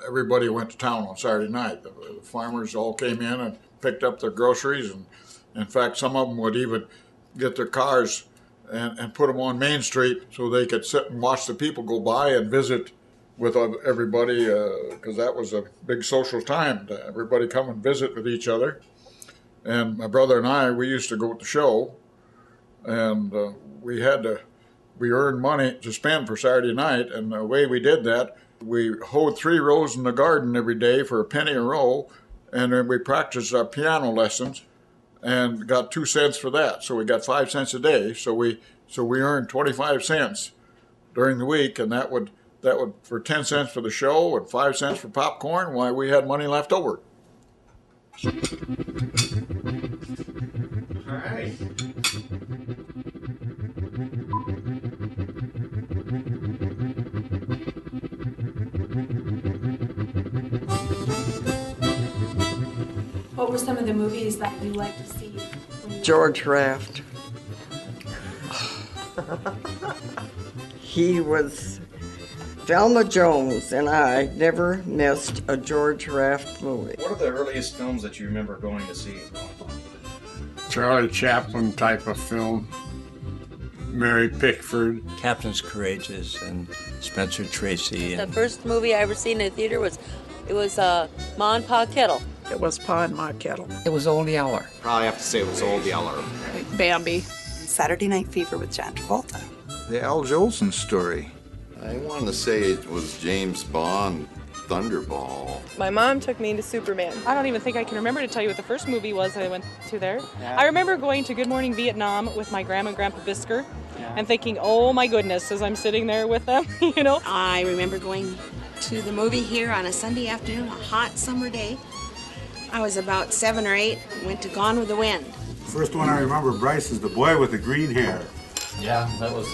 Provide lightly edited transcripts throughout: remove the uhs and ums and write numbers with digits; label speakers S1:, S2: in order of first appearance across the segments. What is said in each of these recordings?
S1: everybody went to town on Saturday night. The farmers all came in and picked up their groceries, and in fact, some of them would even get their cars and put them on Main Street so they could sit and watch the people go by and visit with everybody, because that was a big social time to everybody come and visit with each other. And my brother and I, we used to go to the show, and we earned money to spend for Saturday night, and the way we did that, we hoed 3 rows in the garden every day for a penny a row, and then we practiced our piano lessons and got 2 cents for that. So we got 5 cents a day. So we earned 25 cents during the week, and that would for 10 cents for the show and 5 cents for popcorn, why we had money left over.
S2: All right.
S3: What were some of the movies that you liked to see?
S4: George Raft. He was Velma Jones, and I never missed a George Raft movie.
S2: What are the earliest films that you remember going to see?
S5: Charlie Chaplin type of film. Mary Pickford.
S6: Captain's Courageous and Spencer Tracy.
S7: The first movie I ever seen in a theater was Ma and Pa Kettle.
S8: It was Pa and Ma Kettle.
S6: It was Old Yeller.
S9: Probably have to say it was Old Yeller.
S8: Bambi.
S10: Saturday Night Fever with John Travolta.
S11: The Al Jolson story.
S12: I wanted to say it was James Bond, Thunderball.
S13: My mom took me to Superman. I don't even think I can remember to tell you what the first movie was I went to there. Yeah. I remember going to Good Morning Vietnam with my grandma and grandpa Bisker and thinking, oh my goodness, as I'm sitting there with them, you know.
S14: I remember going to the movie here on a Sunday afternoon, a hot summer day. I was about 7 or 8, went to Gone with the Wind.
S15: The first one I remember, Bryce, is the boy with the green hair.
S2: Yeah, that was...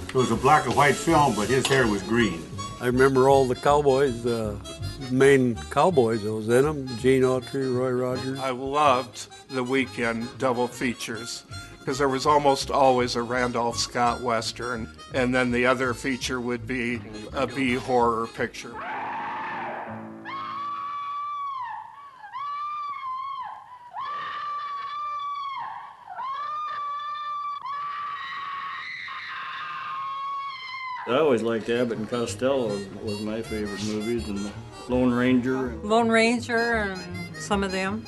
S15: It was a black and white film, but his hair was green.
S16: I remember all the cowboys, the main cowboys that was in them, Gene Autry, Roy Rogers.
S5: I loved the weekend double features because there was almost always a Randolph Scott Western, and then the other feature would be a B horror picture.
S17: I always liked Abbott and Costello was my favorite movies, and the Lone Ranger.
S18: Lone Ranger and some of them.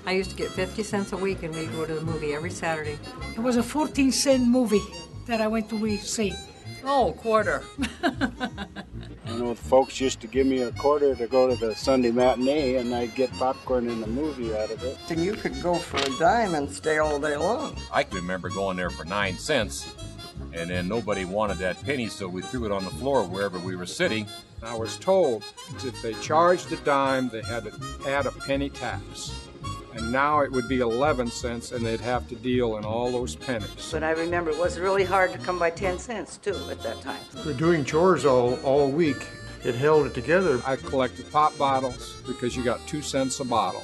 S18: I used to get 50 cents a week and we'd go to the movie every Saturday.
S19: It was a 14-cent movie that I went to see.
S18: Oh, quarter.
S17: I know the folks used to give me a quarter to go to the Sunday matinee, and I'd get popcorn in the movie out of it.
S4: And you could go for a dime and stay all day long.
S20: I can remember going there for 9 cents. And then nobody wanted that penny, so we threw it on the floor wherever we were sitting.
S21: I was told if they charged a dime, they had to add a penny tax. And now it would be 11 cents, and they'd have to deal in all those pennies.
S4: But I remember it was really hard to come by 10 cents, too, at that time.
S22: For doing chores all week, it held it together.
S21: I collected pop bottles because you got 2 cents a bottle.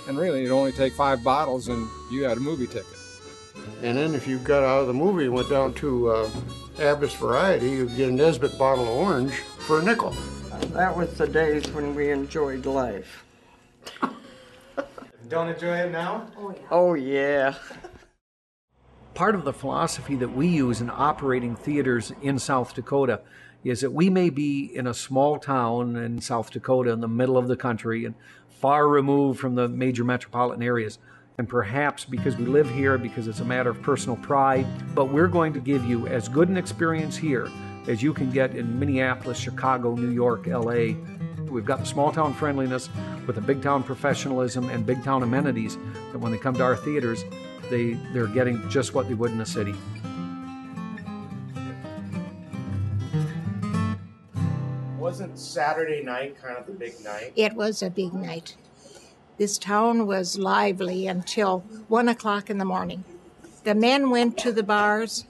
S21: And really, it'd only take 5 bottles, and you had a movie ticket.
S22: And then if you got out of the movie and went down to Abbott's Variety, you'd get a Nesbitt bottle of orange for a nickel.
S4: That was the days when we enjoyed life.
S2: Don't enjoy it now?
S4: Oh, yeah. Oh, yeah.
S23: Part of the philosophy that we use in operating theaters in South Dakota is that we may be in a small town in South Dakota in the middle of the country and far removed from the major metropolitan areas. And perhaps because we live here, because it's a matter of personal pride, but we're going to give you as good an experience here as you can get in Minneapolis, Chicago, New York, LA. We've got the small town friendliness with the big town professionalism and big town amenities that when they come to our theaters, they're getting just what they would in a city.
S2: Wasn't Saturday night kind of the big night?
S19: It was a big night. This town was lively until 1 o'clock in the morning. The men went to the bars,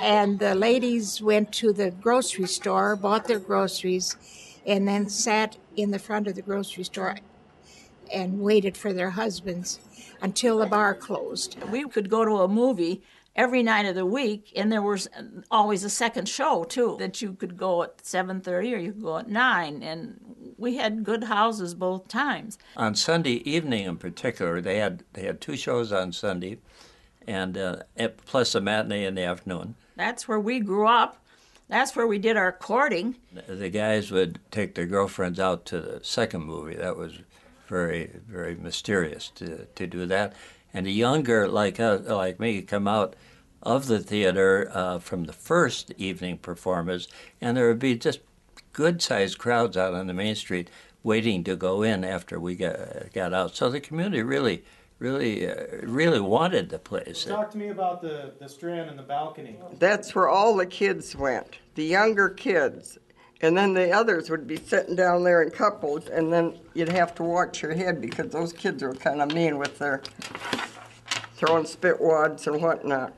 S19: and the ladies went to the grocery store, bought their groceries, and then sat in the front of the grocery store and waited for their husbands until the bar closed.
S8: We could go to a movie
S1: every night of the week, and there was always a second show too, that you could go at 7:30 or you could go at 9, and we had good houses both times.
S6: On Sunday evening in particular, they had 2 shows on Sunday, and plus a matinee in the afternoon.
S1: That's where we grew up. That's where we did our courting.
S6: The guys would take their girlfriends out to the second movie. That was very, very mysterious to do that. And the younger, like me, come out of the theater from the first evening performance, and there would be just good-sized crowds out on the main street waiting to go in after we got out. So the community really wanted the place.
S2: Talk to me about the Strand and the balcony.
S4: That's where all the kids went, the younger kids. And then the others would be sitting down there in couples, and then you'd have to watch your head because those kids were kind of mean with their throwing spit wads and whatnot.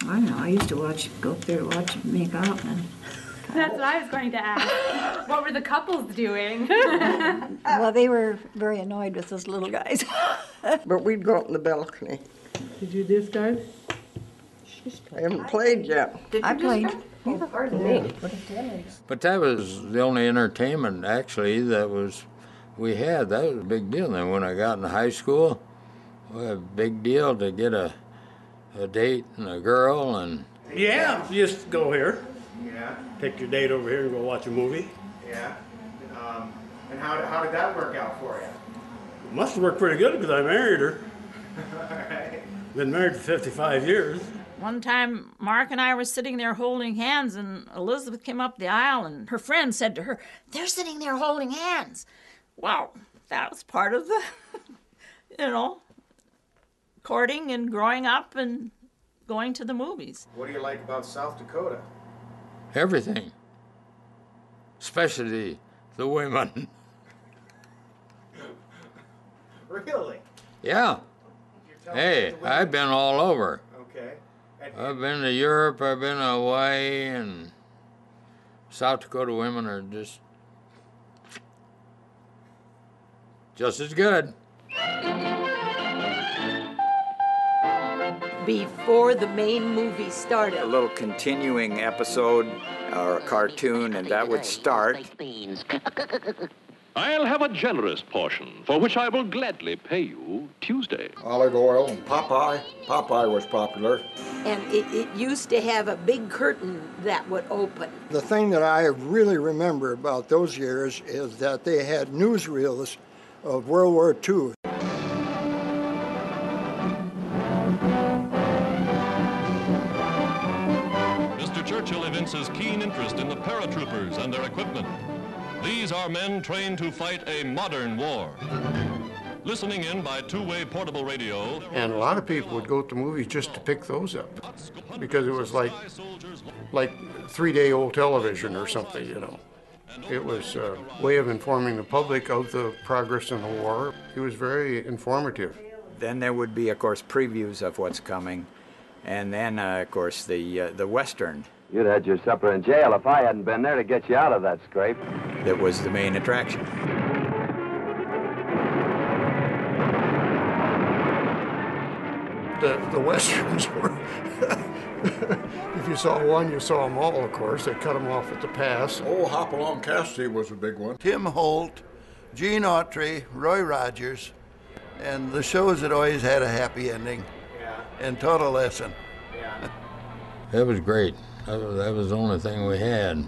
S3: I know. I used to go up there to watch them make out. And
S7: that's what I was going to ask. What were the couples doing?
S3: Well, they were very annoyed with those little guys.
S4: But we'd go up in the balcony.
S24: Did you disc golf?
S4: I haven't played yet.
S3: I played.
S24: Pardon me.
S11: But that was the only entertainment, actually, we had. That was a big deal. Then when I got in high school, it was a big deal to get a date and a girl. And
S22: Yeah, just go here.
S2: Yeah.
S22: Take your date over here and go watch a movie.
S2: Yeah. And how did that work out for you?
S22: It must have worked pretty good because I married her.
S2: All right.
S22: Been married for 55 years.
S1: One time, Mark and I were sitting there holding hands, and Elizabeth came up the aisle, and her friend said to her, "They're sitting there holding hands." Well, that was part of the, courting and growing up and going to the movies.
S2: What do you like about South Dakota?
S11: everything, especially the women.
S2: Really?
S11: Yeah. Hey, I've been all over.
S2: Okay.
S11: I've been to Europe, I've been to Hawaii, and South Dakota women are just as good.
S25: Before the main movie started.
S26: A little continuing episode or a cartoon, and that would start.
S27: I'll have a generous portion, for which I will gladly pay you Tuesday.
S28: Olive oil and Popeye. Popeye was popular.
S25: And it used to have a big curtain that would open.
S28: The thing that I really remember about those years is that they had newsreels of World War II.
S27: Mr. Churchill evinces keen interest in the paratroopers and their equipment. These are men trained to fight a modern war. Listening in by two-way portable radio.
S22: And a lot of people would go to movies just to pick those up because it was like 3-day-old television or something, you know. It was a way of informing the public of the progress in the war. It was very informative.
S26: Then there would be, of course, previews of what's coming, and then, of course, the Western.
S29: You'd had your supper in jail if I hadn't been there to get you out of that scrape.
S26: That was the main attraction.
S22: The Westerns were, if you saw one, you saw them all, of course. They cut them off at the pass.
S28: Oh, Hopalong Cassidy was a big one. Tim Holt, Gene Autry, Roy Rogers, and the shows that always had a happy ending.
S2: Yeah.
S28: And Total Lesson.
S2: Yeah.
S11: That was great. That was the only thing we had.